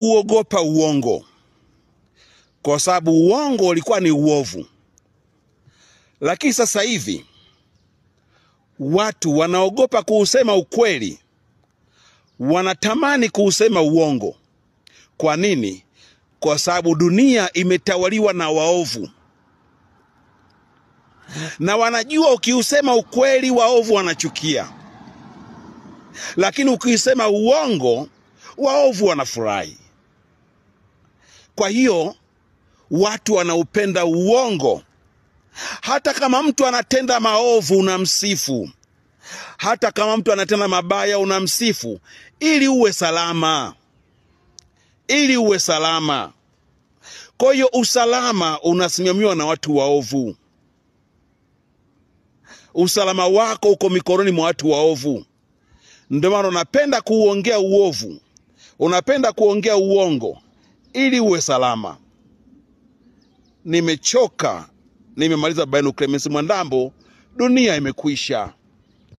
Uogopa uongo, kwa sababu uongo ulikuwa ni uovu. Lakini sasa hivi watu wanaogopa kuusema ukweli, wanatamani kuusema uongo. Kwa nini? Kwa sababu dunia imetawaliwa na waovu, na wanajua ukiusema ukweli waovu wanachukia, lakini ukiusema uongo waovu wanafurahi. Kwa hiyo watu wanaupenda uongo. Hata kama mtu anatenda maovu unamsifu, hata kama mtu anatenda mabaya unamsifu, ili uwe salama, ili uwe salama. Kwa hiyo usalama unasimamiwa na watu waovu. Usalama wako uko mikononi mwa watu waovu. Ndio maana unapenda kuongea uovu, unapenda kuongea uongo ili uwe salama. Nimechoka, nimemaliza. Beno Clemens Mwandambo, dunia imekwisha.